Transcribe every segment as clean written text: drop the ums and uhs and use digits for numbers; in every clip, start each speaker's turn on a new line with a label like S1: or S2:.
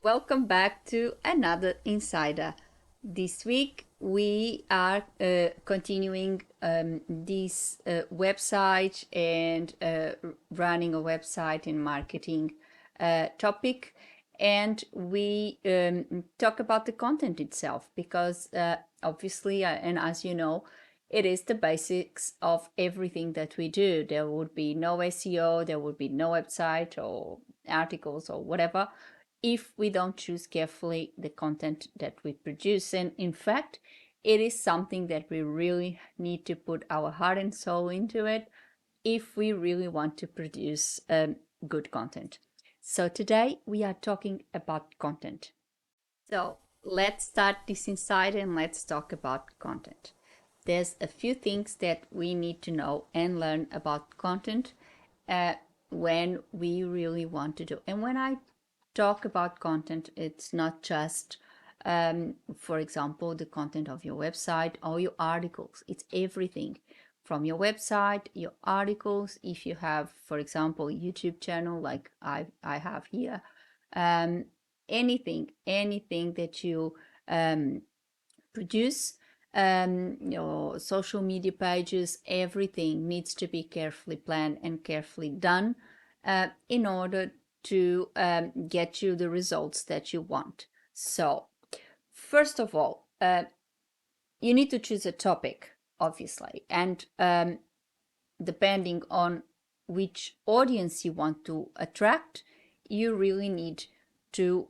S1: welcome back to another Insider. This week we are continuing this website and running a website and marketing topic, and we talk about the content itself because obviously, and as you know, it is the basics of everything that we do. There would be no SEO, there would be no website or articles or whatever if we don't choose carefully the content that we produce. And in fact, it is something that we really need to put our heart and soul into it if we really want to produce good content. So today we are talking about content. So let's start this inside and let's talk about content. There's a few things that we need to know and learn about content when we really want to do. And when I talk about content, it's not just, for example, the content of your website or your articles. It's everything from your website, your articles. If you have, for example, a YouTube channel like I have here, anything that you produce, your social media pages, everything needs to be carefully planned and carefully done in order to get you the results that you want. So, first of all, you need to choose a topic, obviously, and depending on which audience you want to attract, you really need to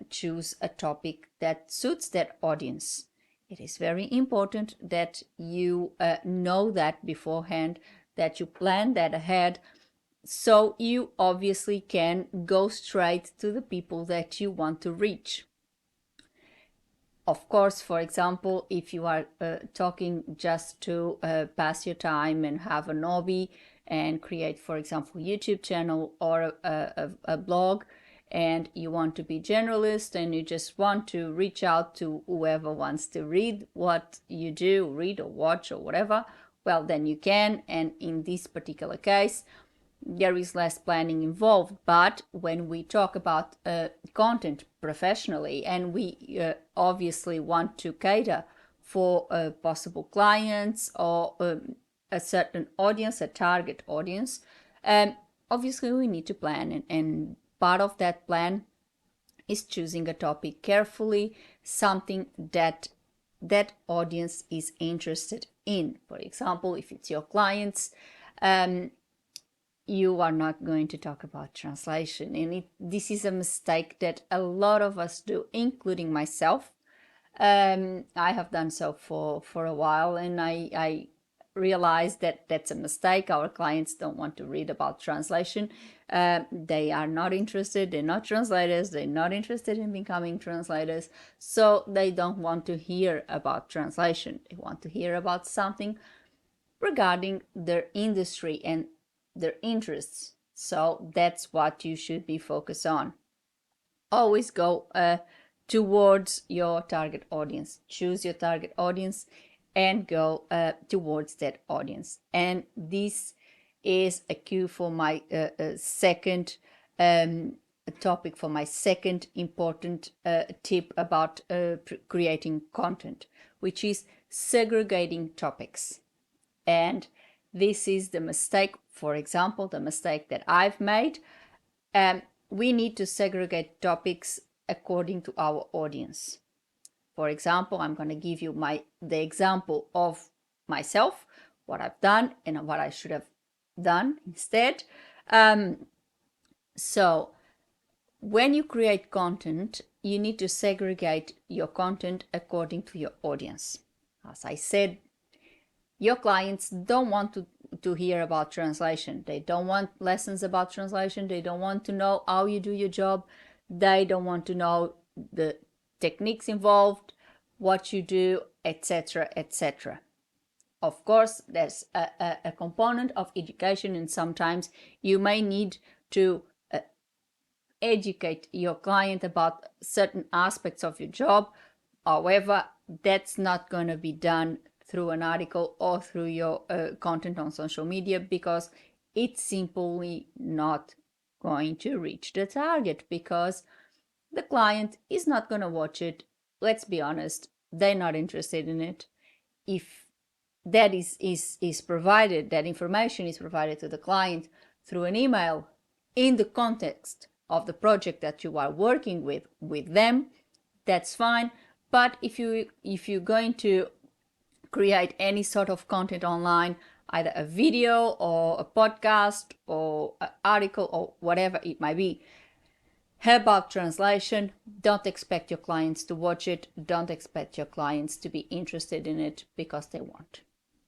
S1: choose a topic that suits that audience. It is very important that you know that beforehand, that you plan that ahead, so you obviously can go straight to the people that you want to reach. Of course, for example, if you are talking just to pass your time and have an hobby and create, for example, YouTube channel or a blog, and you want to be generalist and you just want to reach out to whoever wants to read what you do, read or watch or whatever, well, then you can. And in this particular case, there is less planning involved. But when we talk about content professionally, and we obviously want to cater for possible clients or a certain audience, a target audience, obviously we need to plan, and part of that plan is choosing a topic carefully, something that that audience is interested in. For example, if it's your clients, you are not going to talk about translation. And this is a mistake that a lot of us do, including myself. I have done so for a while, and I realized that that's a mistake. Our clients don't want to read about translation. They are not interested. They're not translators. They're not interested in becoming translators. So they don't want to hear about translation. They want to hear about something regarding their industry and their interests. So that's what you should be focused on. Always go towards your target audience. Choose your target audience and go towards that audience. And this is a cue for my second topic, for my second important tip about creating content, which is segregating topics. And this is the mistake, for example, the mistake that I've made. We need to segregate topics according to our audience. For example, I'm going to give you the example of myself, what I've done and what I should have done instead. So when you create content, you need to segregate your content according to your audience. As I said, your clients don't want to hear about translation. They don't want lessons about translation. They don't want to know how you do your job. They don't want to know the techniques involved, what you do, etc., etc. Of course, there's a component of education, and sometimes you may need to educate your client about certain aspects of your job. However, that's not going to be done through an article or through your content on social media, because it's simply not going to reach the target, because the client is not going to watch it. Let's be honest, they're not interested in it. If that is provided, that information is provided to the client through an email in the context of the project that you are working with them, that's fine. But if you're going to create any sort of content online, either a video or a podcast or an article or whatever it might be, about translation, don't expect your clients to watch it. Don't expect your clients to be interested in it because they won't.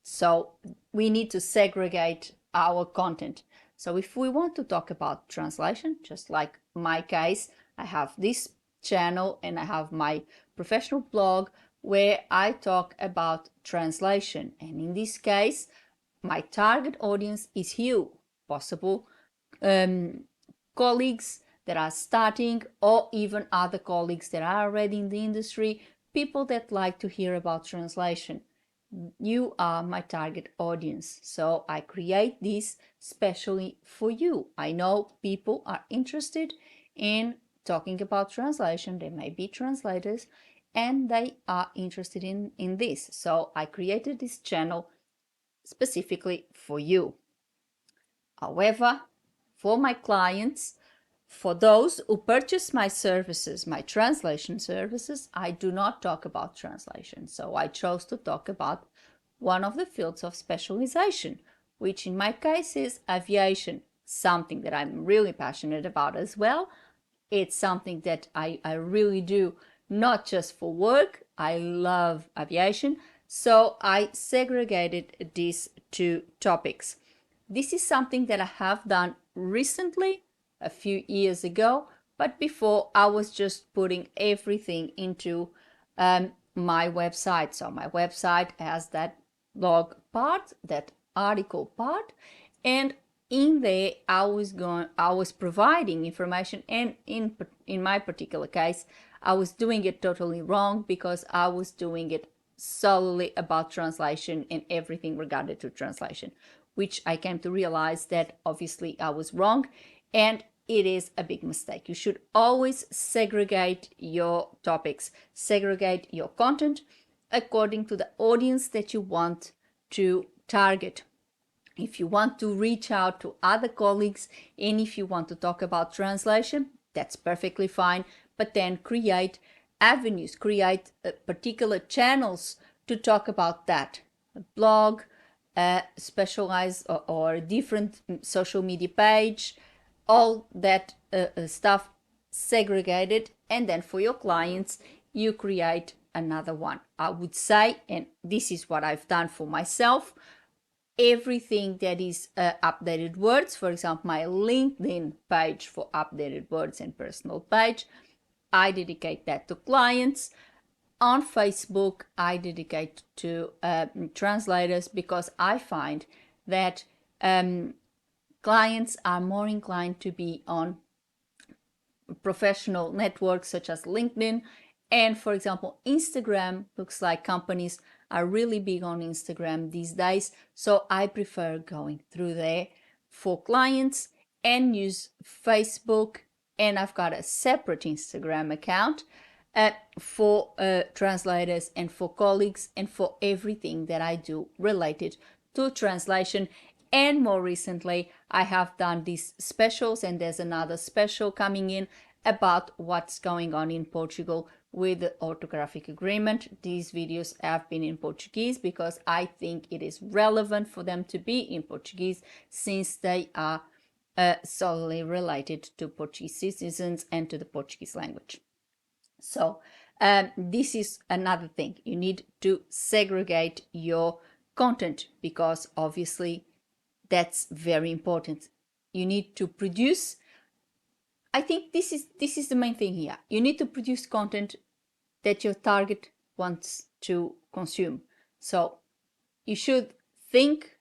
S1: So we need to segregate our content. So if we want to talk about translation, just like my case, I have this channel and I have my professional blog where I talk about translation. And in this case, my target audience is you, possible colleagues that are starting, or even other colleagues that are already in the industry, people that like to hear about translation. You are my target audience. So I create this specially for you. I know people are interested in talking about translation. They may be translators and they are interested in this. So I created this channel specifically for you. However, for my clients, for those who purchase my services, my translation services, I do not talk about translation. So I chose to talk about one of the fields of specialization, which in my case is aviation, something that I'm really passionate about as well. It's something that I really do, not just for work. I love aviation. So I segregated these two topics. This is something that I have done recently, a few years ago, but before I was just putting everything into my website. So my website has that blog part, that article part, and in there I was providing information, and in my particular case I was doing it totally wrong because I was doing it solely about translation and everything regarded to translation, which I came to realize that obviously I was wrong, and it is a big mistake. You should always segregate your topics, segregate your content according to the audience that you want to target. If you want to reach out to other colleagues and if you want to talk about translation, that's perfectly fine. But then create avenues, create particular channels to talk about that. A blog, specialized or a different social media page, all that stuff segregated, and then for your clients you create another one. I would say, and this is what I've done for myself, everything that is updated words, for example my LinkedIn page for updated words and personal page, I dedicate that to clients. On Facebook I dedicate to translators, because I find that clients are more inclined to be on professional networks such as LinkedIn. And for example, Instagram looks like companies are really big on Instagram these days. So I prefer going through there for clients and use Facebook. And I've got a separate Instagram account for translators and for colleagues and for everything that I do related to translation. And more recently, I have done these specials, and there's another special coming in about what's going on in Portugal with the orthographic agreement. These videos have been in Portuguese because I think it is relevant for them to be in Portuguese, since they are solely related to Portuguese citizens and to the Portuguese language. So this is another thing. You need to segregate your content, because obviously that's very important. You need to produce, I think this is the main thing here. You need to produce content that your target wants to consume. So you should think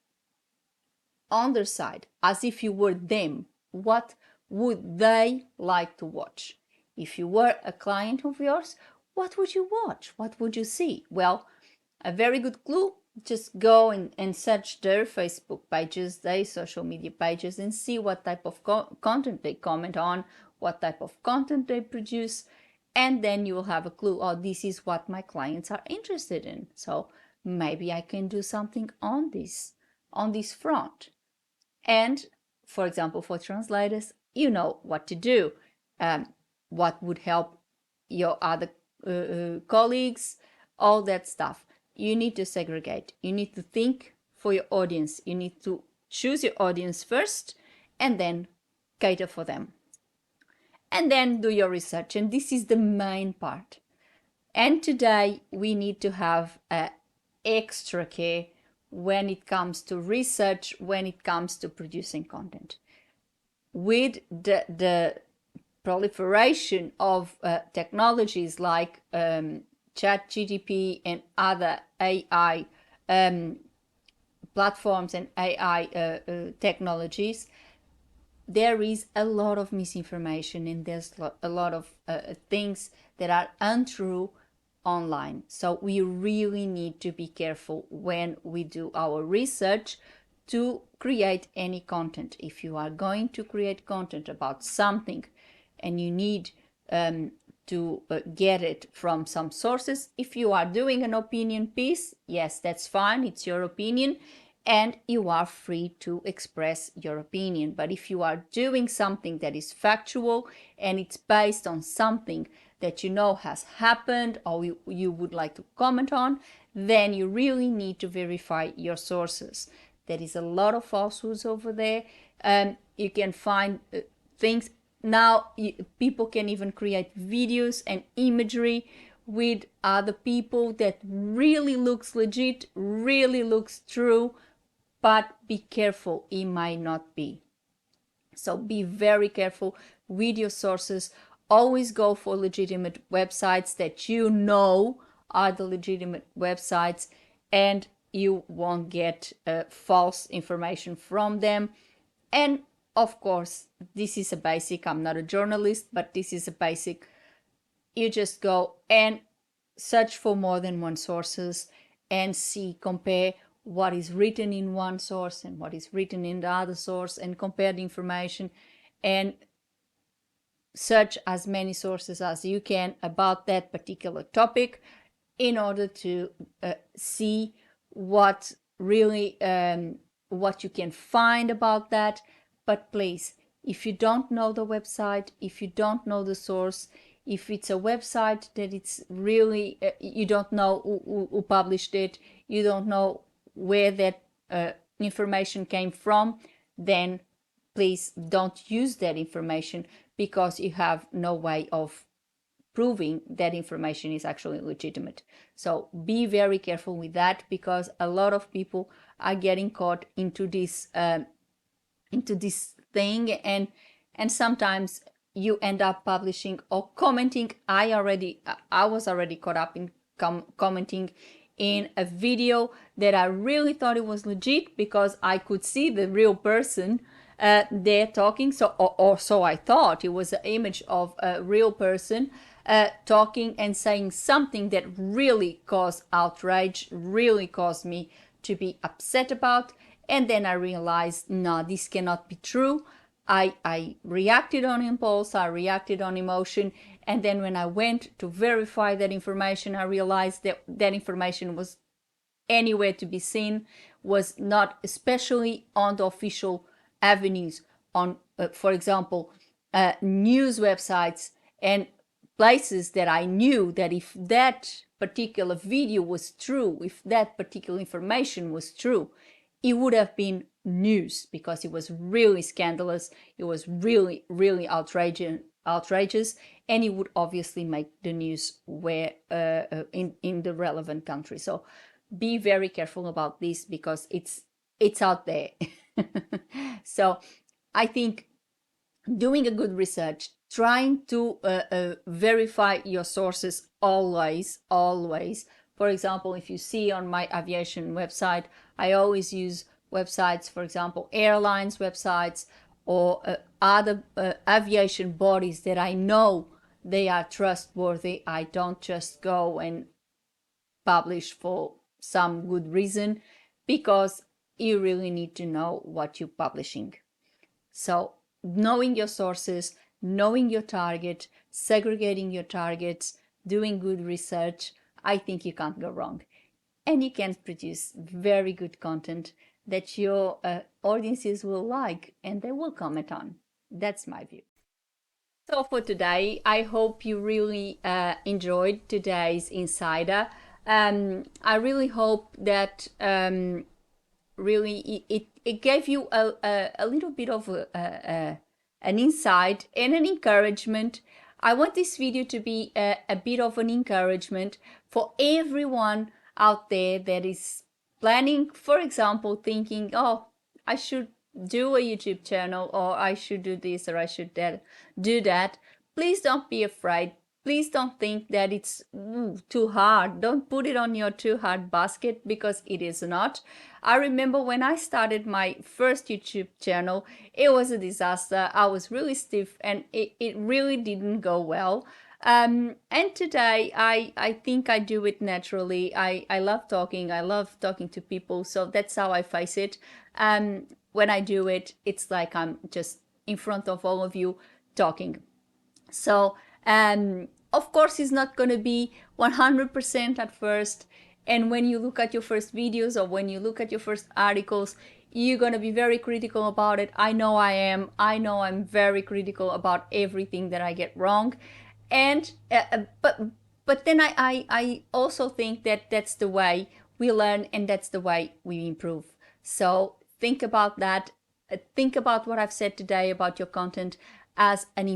S1: on their side as if you were them. What would they like to watch? If you were a client of yours, what would you watch? What would you see? Well, a very good clue just go and search their Facebook pages, their social media pages, and see what type of content they comment on, what type of content they produce, and then you will have a clue. Oh, this is what my clients are interested in. So maybe I can do something on this front. And for example, for translators, you know what to do, what would help your other colleagues, all that stuff. You need to segregate. You need to think for your audience. You need to choose your audience first and then cater for them. And then do your research. And this is the main part. And today we need to have extra care when it comes to research, when it comes to producing content. With the proliferation of technologies like ChatGPT and other AI platforms and AI technologies, there is a lot of misinformation and there's a lot of things that are untrue online. So we really need to be careful when we do our research to create any content. If you are going to create content about something and you need to get it from some sources, if you are doing an opinion piece, yes, that's fine, it's your opinion and you are free to express your opinion. But if you are doing something that is factual and it's based on something that you know has happened or you would like to comment on, then you really need to verify your sources. There is a lot of falsehoods over there. You can find things. Now people can even create videos and imagery with other people that really looks legit, really looks true, but be careful, it might not be. So be very careful with your sources. Always go for legitimate websites that you know are the legitimate websites and you won't get false information from them. And of course, this is a basic, I'm not a journalist, but this is a basic. You just go and search for more than one sources and see, compare what is written in one source and what is written in the other source and compare the information and search as many sources as you can about that particular topic in order to see what really what you can find about that. But please, if you don't know the website, if you don't know the source, if it's a website that it's really you don't know who published it, you don't know where that information came from, then please don't use that information because you have no way of proving that information is actually legitimate. So be very careful with that because a lot of people are getting caught into this thing, and sometimes you end up publishing or commenting. I was already caught up in commenting in a video that I really thought it was legit because I could see the real person there talking. So or so I thought it was an image of a real person talking and saying something that really caused outrage, really caused me to be upset about. And then I realized, no, this cannot be true. I reacted on impulse, I reacted on emotion, and then when I went to verify that information, I realized that that information was anywhere to be seen, was not, especially on the official avenues, on, for example, news websites and places that I knew that if that particular video was true, if that particular information was true, it would have been news because it was really scandalous, it was really, really outrageous, and it would obviously make the news where in the relevant country. So be very careful about this because it's out there. So I think doing a good research, trying to verify your sources always. For example, if you see on my aviation website, I always use websites, for example, airlines websites or other aviation bodies that I know they are trustworthy. I don't just go and publish for some good reason, because you really need to know what you're publishing. So knowing your sources, knowing your target, segregating your targets, doing good research, I think you can't go wrong. And you can produce very good content that your audiences will like and they will comment on. That's my view. So for today, I hope you really enjoyed today's Insider. I really hope that really it gave you a little bit of an insight and an encouragement. I want this video to be a bit of an encouragement for everyone out there that is planning, for example, thinking, oh, I should do a YouTube channel, or I should do this, or I should do that. Please don't be afraid. Please don't think that it's too hard. Don't put it on your too hard basket, because it is not. I remember when I started my first YouTube channel, it was a disaster. I was really stiff and it really didn't go well. And today I think I do it naturally. I love talking. I love talking to people. So that's how I face it. When I do it, it's like I'm just in front of all of you talking. So, of course, it's not going to be 100% at first. And when you look at your first videos, or when you look at your first articles, you're going to be very critical about it. I know I am. I know I'm very critical about everything that I get wrong. And but then I also think that that's the way we learn, and that's the way we improve. So think about that. Think about what I've said today about your content as an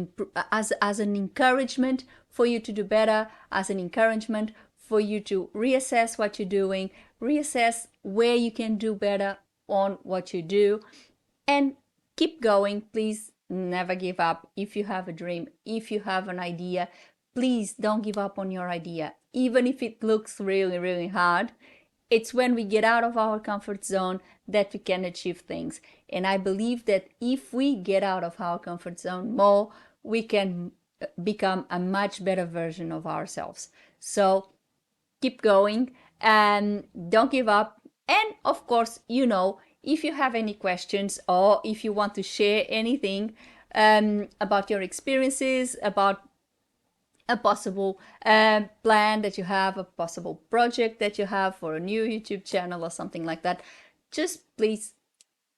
S1: encouragement for you to do better, as an encouragement for you to reassess what you're doing, reassess where you can do better on what you do, and keep going. Please never give up. If you have a dream, if you have an idea, please don't give up on your idea, even if it looks really, really hard. It's when we get out of our comfort zone that we can achieve things. And I believe that if we get out of our comfort zone more, we can become a much better version of ourselves. So keep going and don't give up. And of course, if you have any questions, or if you want to share anything about your experiences, about a possible plan that you have, a possible project that you have for a new YouTube channel or something like that, just please,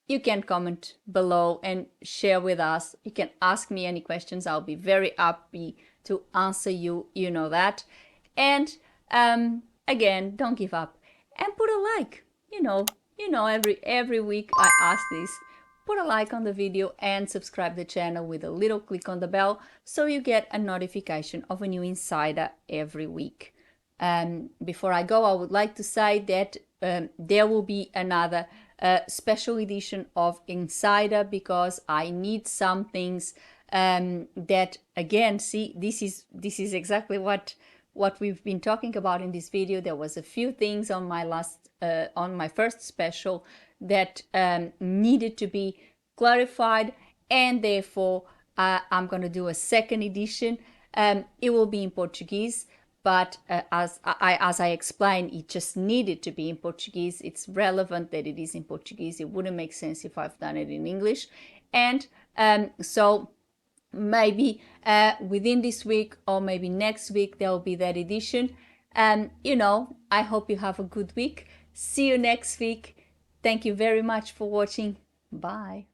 S1: you can comment below and share with us. You can ask me any questions. I'll be very happy to answer you, you know that. And again, don't give up and put a like. Every week I ask this. Put a like on the video and subscribe the channel with a little click on the bell, so you get a notification of a new Insider every week. Before I go, I would like to say that there will be another special edition of Insider, because I need some things that, again, see, this is exactly what we've been talking about in this video. There was a few things on my first special that needed to be clarified, and therefore I'm going to do a second edition. It will be in Portuguese, but as I explained, it just needed to be in Portuguese. It's relevant that it is in Portuguese. It wouldn't make sense if I've done it in English. And so maybe within this week, or maybe next week, there will be that edition. I hope you have a good week. See you next week. Thank you very much for watching. Bye.